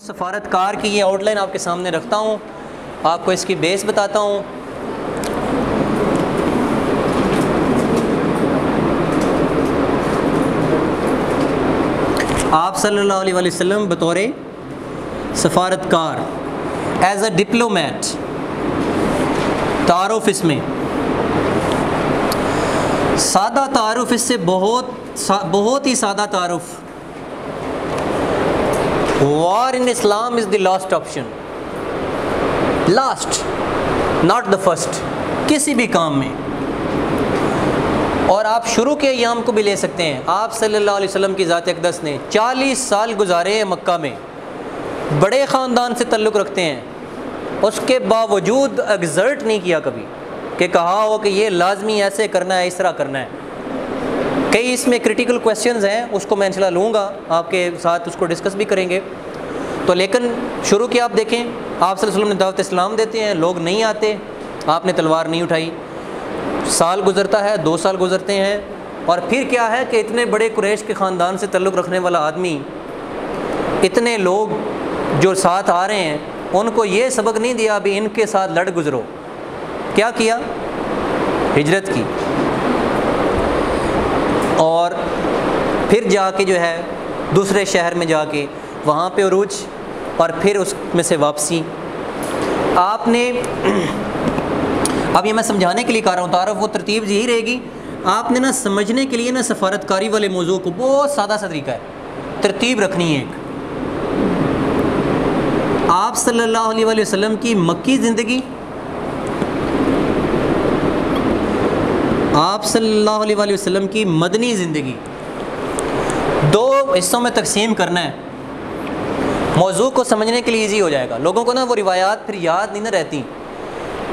सफारतकार की ये आउटलाइन आपके सामने रखता हूँ, आपको इसकी बेस बताता हूँ। आप सल्लल्लाहु अलैहि वसल्लम बतौर सफारतकार एज अ डिप्लोमेट, तारुफ इसमें सादा तारुफ, इससे बहुत ही सादा तारुफ। War in Islam is the last option, last, not the first, किसी भी काम में। और आप शुरू के अय्याम को भी ले सकते हैं। आप सल्लल्लाहु अलैहि वसल्लम की ज़ात अक़दस ने 40 साल गुजारे हैं मक्का में, बड़े ख़ानदान से ताल्लुक़ रखते हैं, उसके बावजूद एग्जर्ट नहीं किया कभी कि कहा हो कि ये लाजमी ऐसे करना है, इस तरह करना है। कई इसमें क्रिटिकल क्वेश्चंस हैं, उसको मैं इंशाल्लाह लूँगा आपके साथ, उसको डिस्कस भी करेंगे। तो लेकिन शुरू की आप देखें, आप सल्लल्लाहु अलैहि वसल्लम ने दावत इस्लाम देते हैं, लोग नहीं आते, आपने तलवार नहीं उठाई। साल गुजरता है, 2 साल गुजरते हैं, और फिर क्या है कि इतने बड़े कुरैश के ख़ानदान से ताल्लुक़ रखने वाला आदमी, इतने लोग जो साथ आ रहे हैं, उनको ये सबक नहीं दिया अभी इनके साथ लड़ गुजरो। क्या किया? हिजरत की, और फिर जाके जो है दूसरे शहर में जाके वहाँ पे उरूज, और फिर उसमें से वापसी। आपने अब ये मैं समझाने के लिए कह रहा हूँ, तारफ़ वो तरतीब यही रहेगी। आपने ना समझने के लिए ना सफारतकारी वाले मौजू को बहुत सादा सा तरीका है, तरतीब रखनी है। एक आप सल्लल्लाहु अलैहि वसल्लम की मक्की ज़िंदगी, आप सल्लल्लाहु अलैहि वसल्लम की मदनी ज़िंदगी, 2 हिस्सों में तकसीम करना है। मौजू को समझने के लिए इजी हो जाएगा। लोगों को ना वो रिवायात फिर याद नहीं ना रहती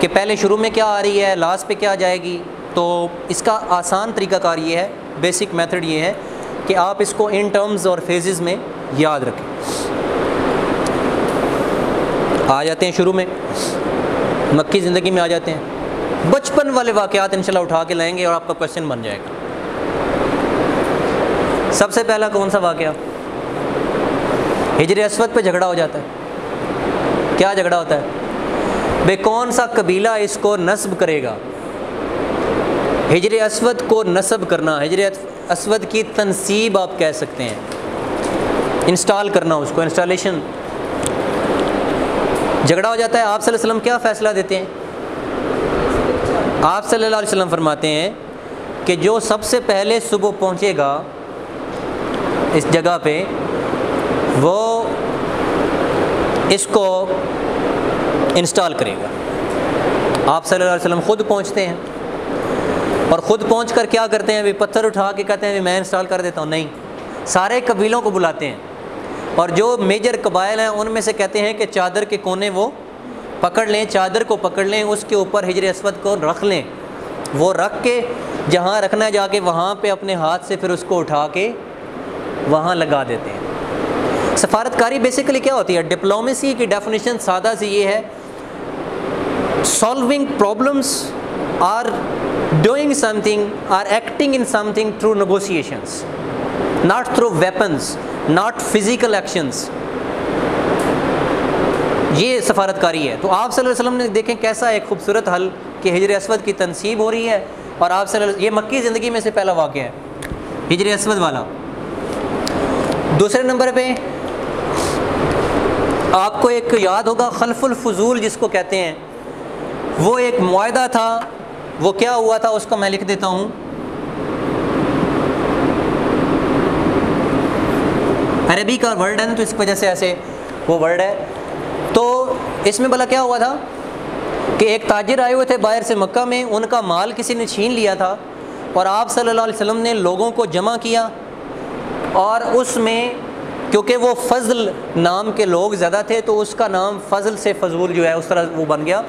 कि पहले शुरू में क्या आ रही है, लास्ट पे क्या आ जाएगी। तो इसका आसान तरीक़ाकार ये है, बेसिक मेथड ये है कि आप इसको इन टर्म्स और फेजेस में याद रखें। आ जाते हैं शुरू में, मक्की ज़िंदगी में आ जाते हैं। बचपन वाले वाक़यात इंशाल्लाह उठा के लाएंगे और आपका क्वेश्चन बन जाएगा। सबसे पहला कौन सा वाक़या? हिजर अस्वद पे झगड़ा हो जाता है। क्या झगड़ा होता है? बे कौन सा कबीला इसको नस्ब करेगा? हिजर अस्वद को नस्ब करना, हिजर अस्वद की तनसीब आप कह सकते हैं, इंस्टॉल करना, उसको इंस्टॉलेशन। झगड़ा हो जाता है। आप सल्लल्लाहु अलैहि वसल्लम क्या फ़ैसला देते हैं? आप सल्लल्लाहु अलैहि वसल्लम फरमाते हैं कि जो सबसे पहले सुबह पहुंचेगा इस जगह पे, वो इसको इंस्टॉल करेगा। आप सल्लल्लाहु अलैहि वसल्लम ख़ुद पहुंचते हैं, और ख़ुद पहुंचकर क्या करते हैं? वे पत्थर उठा के कहते हैं मैं इंस्टॉल कर देता हूँ। नहीं, सारे कबीलों को बुलाते हैं, और जो मेजर कबाइल हैं उनमें से कहते हैं कि चादर के कोने वो पकड़ लें, चादर को पकड़ लें, उसके ऊपर हिजर अस्वद को रख लें। वो रख के जहाँ रखना है जाके वहाँ पे अपने हाथ से फिर उसको उठा के वहाँ लगा देते हैं। सफारतकारी बेसिकली क्या होती है? डिप्लोमेसी की डेफिनेशन सादा सी ये है, solving problems, are doing something, are acting in something through negotiations, not through weapons, not physical actions. ये सफारतकारी है। तो आप सल्लल्लाहु अलैहि वसल्लम ने देखें कैसा एक खूबसूरत हल कि हिजर अस्वद की तनसीब हो रही है, और आप सल्लल्लाहु, ये मक्की ज़िंदगी में से पहला वाक़या है हिजर अस्वद वाला। दूसरे नंबर पे आपको एक याद होगा, खल्फुल फजूल जिसको कहते हैं, वो एक मुआहदा था। वो क्या हुआ था उसको मैं लिख देता हूँ। अरबी का वर्ड है ना, तो इस वजह से ऐसे वो वर्ड है। तो इसमें भला क्या हुआ था कि एक ताजिर आए हुए थे बाहर से मक्का में, उनका माल किसी ने छीन लिया था, और आप सल्लल्लाहु अलैहि वसल्लम ने लोगों को जमा किया, और उसमें क्योंकि वो फ़ज़ल नाम के लोग ज़्यादा थे, तो उसका नाम फ़ज़ल से फ़जूल जो है उस तरह वो बन गया।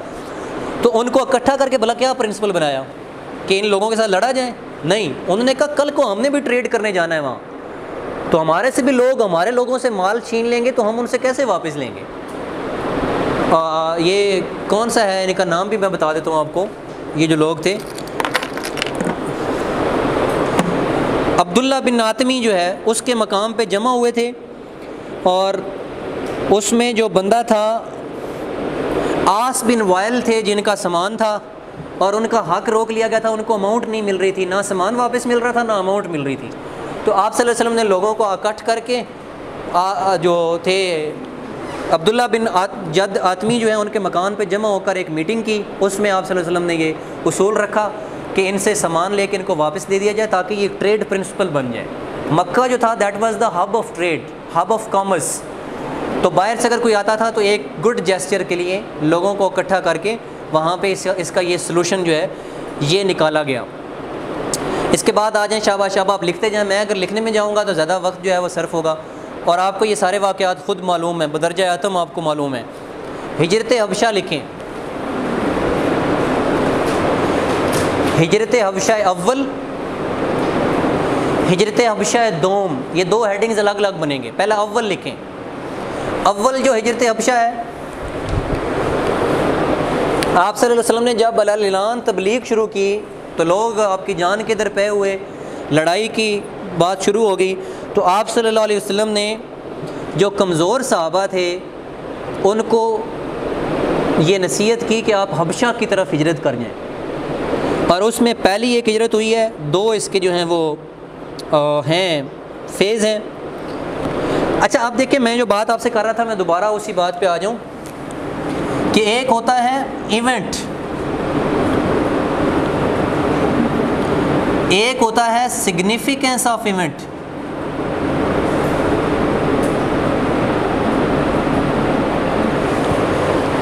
तो उनको इकट्ठा करके भला क्या प्रिंसिपल बनाया कि इन लोगों के साथ लड़ा जाए? नहीं, उन्होंने कहा कल को हमने भी ट्रेड करने जाना है वहाँ, तो हमारे से भी लोग हमारे लोगों से माल छीन लेंगे, तो हम उनसे कैसे वापस लेंगे? ये कौन सा है, इनका नाम भी मैं बता देता हूँ आपको। ये जो लोग थे, अब्दुल्ला बिन आतमी जो है उसके मकाम पे जमा हुए थे, और उसमें जो बंदा था आस बिन वाइल थे, जिनका सामान था और उनका हक रोक लिया गया था, उनको अमाउंट नहीं मिल रही थी, ना सामान वापस मिल रहा था ना अमाउंट मिल रही थी। तो आप सल्लल्लाहु अलैहि वसल्लम ने लोगों को इकट्ठ करके जो थे अब्दुल्ला बिन जद आतमी जो है उनके मकान पे जमा होकर एक मीटिंग की। उसमें आप सल्लल्लाहु अलैहि वसल्लम ने ये उसूल रखा कि इनसे सामान लेके इनको वापस दे दिया जाए ताकि ये ट्रेड प्रिंसिपल बन जाए। मक्का जो था that was the hub of trade, hub of commerce. तो बाहर से अगर कोई आता था तो एक गुड जेस्चर के लिए लोगों को इकट्ठा करके वहाँ पे इसका ये सलूशन जो है ये निकाला गया। इसके बाद आ जाएँ शाबाश आप लिखते जाएँ। मैं अगर लिखने में जाऊँगा तो ज़्यादा वक्त जो है वो सर्फ होगा और आपको ये सारे वाक़यात ख़ुद मालूम है, बदरजा आतम आपको मालूम है। हिजरत हबशा लिखें, हिजरत हबशा अव्वल, हिजरत हबशा दोम, ये दो हेडिंग्स अलग अलग बनेंगे। पहला अव्वल लिखें। अव्वल जो हिजरत हबशा है, आप सल्लल्लाहु अलैहि वसल्लम ने जब अल-ऐलान तबलीग शुरू की तो लोग आपकी जान के दर पे हुए, लड़ाई की बात शुरू हो गई। तो आप सल्लल्लाहु अलैहि वसल्लम ने जो कमज़ोर सहाबा थे उनको ये नसीहत की कि आप हबशा की तरफ हिजरत कर जाएँ। और उसमें पहली एक हिजरत हुई है, दो इसके जो हैं वो हैं फेज़ हैं। अच्छा आप देखिए, मैं जो बात आपसे कर रहा था मैं दोबारा उसी बात पे आ जाऊँ कि एक होता है इवेंट, एक होता है सिग्निफिकेंस ऑफ इवेंट।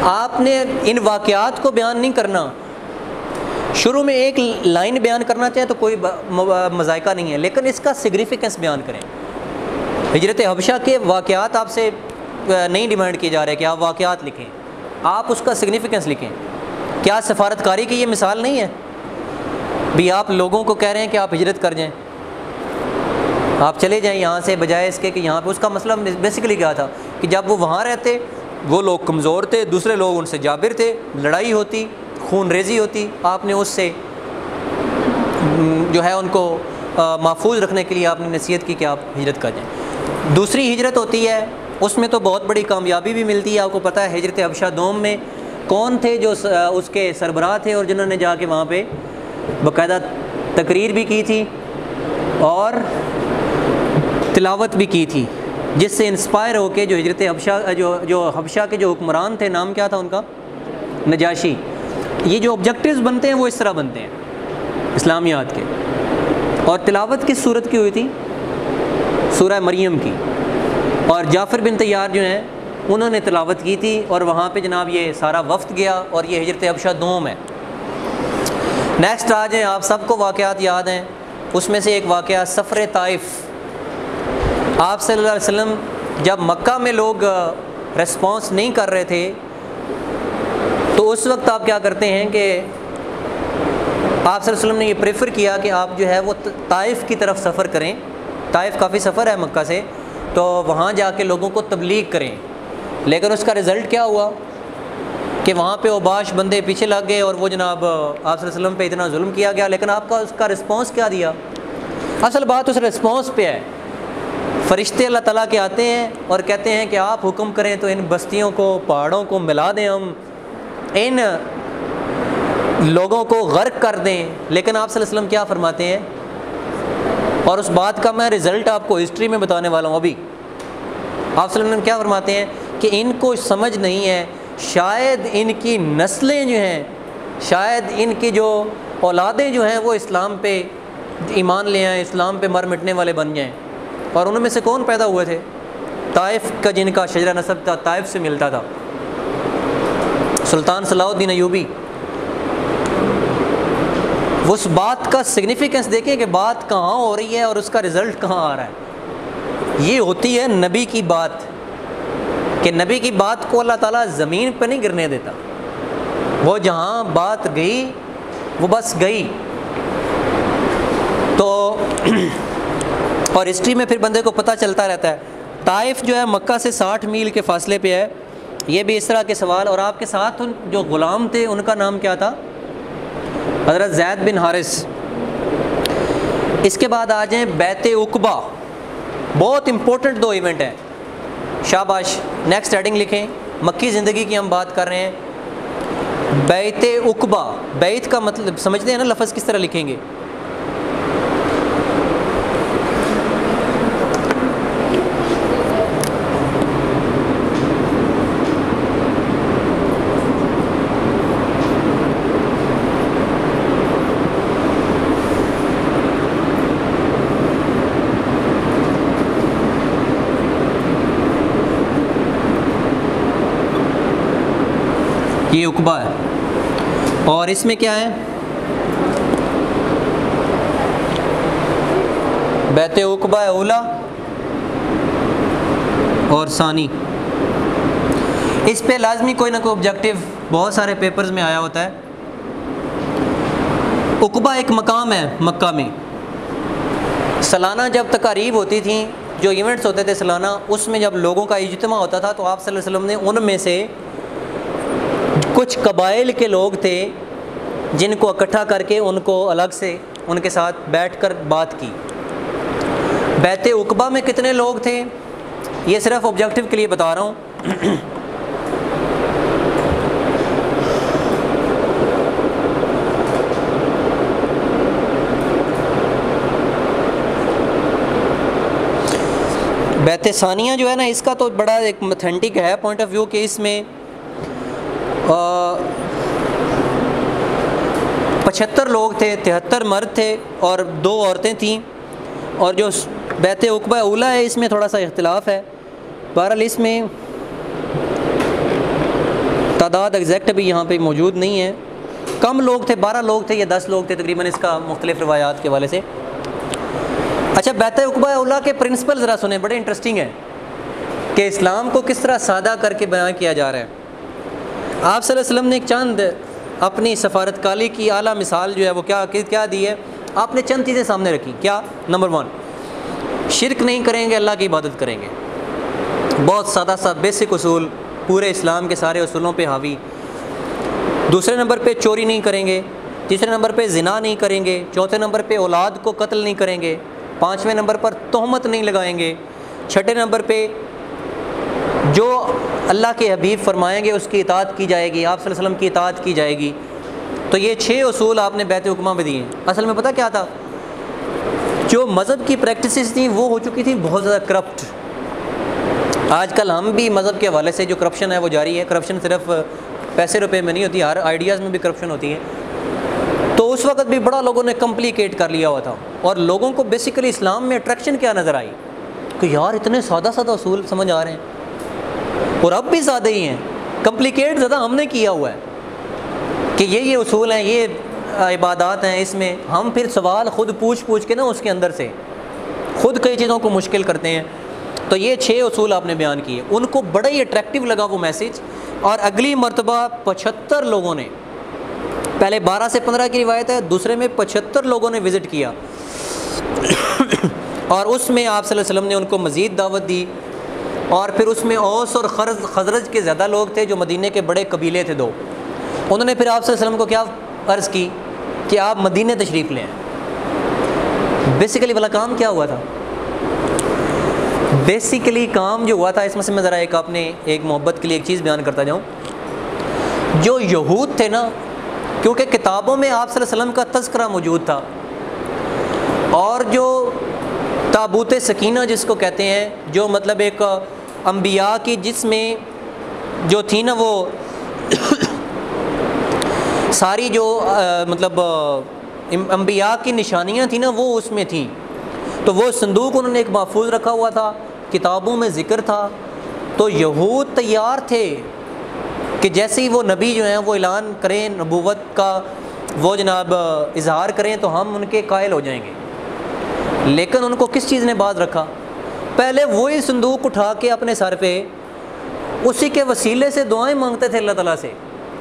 आपने इन वाक़यात को बयान नहीं करना, शुरू में एक लाइन बयान करना चाहें तो कोई मज़ायका नहीं है, लेकिन इसका सिग्निफिकेंस बयान करें। हिजरत हबशा के वाक़यात आपसे नहीं डिमांड किए जा रहे कि आप वाक़यात लिखें, आप उसका सिग्निफिकेंस लिखें। क्या सफारतकारी की ये मिसाल नहीं है भी आप लोगों को कह रहे हैं कि आप हिजरत कर जाएं, आप चले जाएं यहाँ से, बजाय इसके कि यहाँ पे। उसका मसला बेसिकली क्या था कि जब वो वहाँ रहते वो लोग कमज़ोर थे, दूसरे लोग उनसे जाबिर थे, लड़ाई होती, खून रेजी होती, आपने उससे जो है उनको महफूज रखने के लिए आपने नसीहत की कि आप हिजरत कर जाएँ। दूसरी हिजरत होती है, उसमें तो बहुत बड़ी कामयाबी भी मिलती है। आपको पता है हिजरत हबशा दोम में कौन थे जो उसके सरबराह थे और जिन्होंने जाके वहाँ पे बाकायदा तकरीर भी की थी और तिलावत भी की थी, जिससे इंस्पायर होके जो हिजरत हबशा जो हबशा के जो हुक्मरान थे, नाम क्या था उनका, नजाशी। ये जो ऑब्जेक्टिव्स बनते हैं वो इस तरह बनते हैं इस्लामियात के। और तिलावत किस सूरत की हुई थी? सूरह मरियम की। और जाफ़र बिन तैयार जो हैं उन्होंने तिलावत की थी और वहाँ पे जनाब ये सारा वफ्द गया और ये हिजरत हबशा दोम है। नेक्स्ट आ जाए, आप सबको वाक़यात याद हैं, उसमें से एक वाक़या सफ़र ताइफ़। आप सल्लल्लाहु अलैहि वसल्लम जब मक्का में लोग रिस्पॉन्स नहीं कर रहे थे तो उस वक्त आप क्या करते हैं कि आप सल्लल्लाहु अलैहि वसल्लम ने ये प्रेफर किया कि आप जो है वो ताइफ़ की तरफ सफ़र करें। ताइफ़ काफ़ी सफ़र है मक्का से, तो वहाँ जाके लोगों को तबलीग करें। लेकिन उसका रिज़ल्ट क्या हुआ कि वहाँ पे ओबाश बंदे पीछे लग गए और वो जनाब आप सल्लल्लाहु अलैहि वसल्लम पे इतना जुल्म किया गया। लेकिन आपका उसका रिस्पॉन्स क्या दिया? असल बात उस रिस्पॉन्स पे है। फ़रिश्ते अल्लाह ताला के आते हैं और कहते हैं कि आप हुक्म करें तो इन बस्तियों को, पहाड़ों को मिला दें, हम इन लोगों को गर्क कर दें। लेकिन आप सल्लल्लाहु अलैहि वसल्लम क्या फरमाते हैं, और उस बात का मैं रिज़ल्ट आपको हिस्ट्री में बताने वाला हूँ। अभी आप सल्लल्लाहु अलैहि वसल्लम क्या फरमाते हैं कि इनको समझ नहीं है, शायद इनकी नस्लें जो हैं, शायद इनकी जो औलादें जो हैं वो इस्लाम पे ईमान ले आएँ, इस्लाम पे मर मिटने वाले बन जाएँ। और उनमें से कौन पैदा हुए थे? ताइफ़ का जिनका शजरा नसब था, ताइफ़ से मिलता था, सुल्तान सलाहुद्दीन अयूबी। उस बात का सिग्निफिकेंस देखें कि बात कहाँ हो रही है और उसका रिज़ल्ट कहाँ आ रहा है। ये होती है नबी की बात, कि नबी की बात को अल्लाह ताला ज़मीन पर नहीं गिरने देता। वो जहाँ बात गई वो बस गई। तो और हिस्ट्री में फिर बंदे को पता चलता रहता है। ताइफ़ जो है मक्का से 60 मील के फासले पे है। ये भी इस तरह के सवाल। और आपके साथ जो ग़ुलाम थे उनका नाम क्या था? हज़रत ज़ैद बिन हारिस। इसके बाद आ जाएँ बैत उक़बा। बहुत इम्पोर्टेंट दो इवेंट हैं। शाबाश। नेक्स्ट हेडिंग लिखें, मक्की ज़िंदगी की हम बात कर रहे हैं। बैत उक़बा, बैत का मतलब समझते हैं ना, लफ्ज़ किस तरह लिखेंगे? ये उक़बा है और इसमें क्या है? बैत उक़बा औला और सानी। इस पे लाजमी कोई ना कोई ऑब्जेक्टिव बहुत सारे पेपर्स में आया होता है। उक़बा एक मकाम है मक्का में। सालाना जब तकारीब होती थी, जो इवेंट्स होते थे सालाना, उसमें जब लोगों का इज्तिमा होता था तो आप सल्लल्लाहु अलैहि वसल्लम ने उनमें से कुछ कबाइल के लोग थे जिनको इकट्ठा करके उनको अलग से उनके साथ बैठकर बात की। बैत उक़बा में कितने लोग थे, ये सिर्फ ऑब्जेक्टिव के लिए बता रहा हूँ। बैत सानिया जो है ना, इसका तो बड़ा एक ऑथेंटिक है पॉइंट ऑफ व्यू कि इसमें 75 लोग थे, 73 मर्द थे और 2 औरतें थीं। और जो बैत उक़बा औला है इसमें थोड़ा सा इख्तिलाफ है। बहरहाल इसमें तादाद एग्जैक्ट अभी यहाँ पे मौजूद नहीं है। कम लोग थे, 12 लोग थे या 10 लोग थे तकरीबन, इसका मुख्तलिफ रवायात के हवाले से। अच्छा, बैत उक़बा औला के प्रिंसिपल ज़रा सुने, बड़े इंटरेस्टिंग है कि इस्लाम को किस तरह सादा करके बयान किया जा रहा है। आप सल्लल्लाहु अलैहि वसल्लम ने एक चंद अपनी सफ़ारतकाली की आला मिसाल जो है वो क्या दी है? आपने चंद चीज़ें सामने रखी। क्या? नंबर 1, शिरक नहीं करेंगे, अल्लाह की इबादत करेंगे। बहुत सादा सा बेसिक उसूल, पूरे इस्लाम के सारे उसूलों पे हावी। दूसरे नंबर पे चोरी नहीं करेंगे। तीसरे नंबर पे ज़िना नहीं करेंगे। चौथे नंबर पे औलाद को कत्ल नहीं करेंगे। पाँचवें नंबर पर तोहमत नहीं लगाएंगे। छठे नंबर पे जो अल्लाह के हबीब फरमाएंगे उसकी इताअत की जाएगी, आप सल्लल्लाहु अलैहि वसल्लम की इताअत की जाएगी। तो ये 6 उसूल आपने बैत उक़बा में दिए। असल में पता क्या था, जो मज़हब की प्रैक्टिसेस थी वो हो चुकी थी बहुत ज़्यादा करप्ट। आजकल हम भी मज़हब के हवाले से जो करप्शन है वो जारी है। करप्शन सिर्फ पैसे रुपए में नहीं होती, हर आइडियाज़ में भी करप्शन होती है। तो उस वक्त भी बड़ा लोगों ने कम्प्लिकेट कर लिया हुआ था और लोगों को बेसिकली इस्लाम में अट्रैक्शन क्या नज़र आई कि यार इतने सादा सादा उसूल समझ आ रहे हैं, और अब भी ज़्यादा ही हैं, कम्प्लिकेट ज़्यादा हमने किया हुआ है कि ये उसूल हैं, ये इबादत हैं। इसमें हम फिर सवाल ख़ुद पूछ के ना उसके अंदर से ख़ुद कई चीज़ों को मुश्किल करते हैं। तो ये 6 उसूल आपने बयान किए, उनको बड़ा ही अट्रैक्टिव लगा वो मैसेज। और अगली मरतबा 75 लोगों ने, पहले 12 से 15 की रिवायत है, दूसरे में 75 लोगों ने विज़िट किया और उसमें आप सल्लल्लाहु अलैहि वसल्लम ने उनको मज़ीद दावत दी। और फिर उसमें औस और खज़रज के ज़्यादा लोग थे जो मदीने के बड़े कबीले थे 2। उन्होंने फिर आप सल्लल्लाहु अलैहि वसल्लम को क्या अर्ज़ की कि आप मदीने तशरीफ़ लें। बेसिकली वाला काम क्या हुआ था? बेसिकली काम जो हुआ था, इसमें से मैं ज़रा एक मोहब्बत के लिए एक चीज़ बयान करता जाऊँ। जो यहूद थे ना, क्योंकि किताबों में आप सल्लल्लाहु अलैहि वसल्लम का तज़किरा मौजूद था और जो ताबूत सकीना जिसको कहते हैं, जो मतलब एक अंबिया की जिसमें जो थी ना वो सारी जो मतलब अंबिया की निशानियां थी ना वो उसमें थी। तो वो संदूक उन्होंने एक महफूज रखा हुआ था, किताबों में ज़िक्र था। तो यहूद तैयार थे कि जैसे ही वो नबी जो हैं वो ऐलान करें नबूवत का, वो जनाब इजहार करें तो हम उनके कायल हो जाएंगे। लेकिन उनको किस चीज़ ने बात रखा? पहले वही संदूक उठा के अपने सर पे उसी के वसीले से दुआएं मांगते थे अल्लाह ताला से।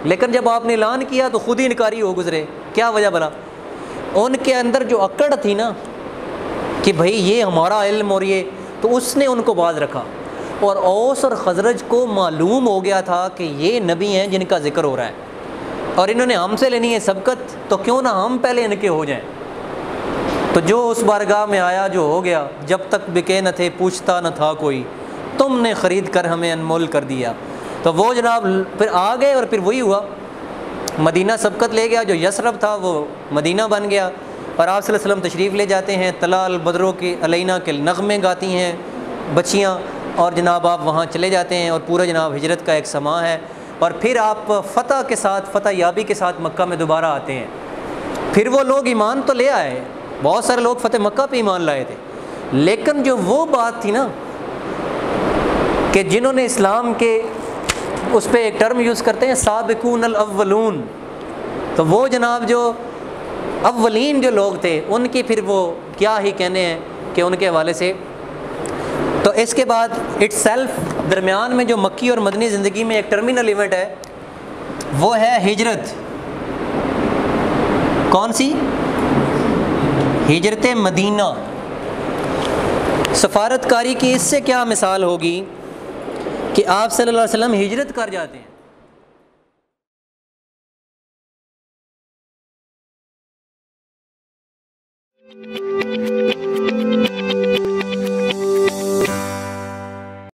लेकिन जब आपने ऐलान किया तो ख़ुद ही इनकारी हो गुजरे। क्या वजह बना? उनके अंदर जो अकड़ थी ना कि भाई ये हमारा इल्म और ये, तो उसने उनको बाज रखा। और औस और खजरज को मालूम हो गया था कि ये नबी हैं जिनका जिक्र हो रहा है और इन्होंने हमसे लेनी है सबकत, तो क्यों ना हम पहले इनके हो जाएं। तो जो उस बारगाह में आया जो हो गया, जब तक बिके न थे पूछता न था कोई, तुमने ख़रीद कर हमें अनमोल कर दिया। तो वो जनाब फिर आ गए और फिर वही हुआ, मदीना सबकत ले गया, जो यसरब था वो मदीना बन गया। और आप सल्लल्लाहु अलैहि वसल्लम तशरीफ़ ले जाते हैं, तलाल बदरों के अलैना के नग़मे गाती हैं बच्चियाँ, और जनाब आप वहाँ चले जाते हैं और पूरा जनाब हिजरत का एक समा है। और फिर आप फ़तह के साथ, फ़तह याबी के साथ मक्का में दोबारा आते हैं। फिर वो लोग ईमान तो ले आए, बहुत सारे लोग फ़तह मक्का पे ईमान लाए थे, लेकिन जो वो बात थी ना कि जिन्होंने इस्लाम के उस पर एक टर्म यूज़ करते हैं साबिकून अल अव्वलून, तो वो जनाब जो अव्वलीन जो लोग थे उनकी फिर वो क्या ही कहने हैं कि उनके हवाले से। तो इसके बाद इट्सेल्फ दरमियान में जो मक्की और मदनी ज़िंदगी में एक टर्मिनल इवेंट है वो है हिजरत। कौन सी? हिजरत मदीना। सफारतकारी की इससे क्या मिसाल होगी कि आप सल्लल्लाहु अलैहि वसल्लम हिजरत कर जाते हैं।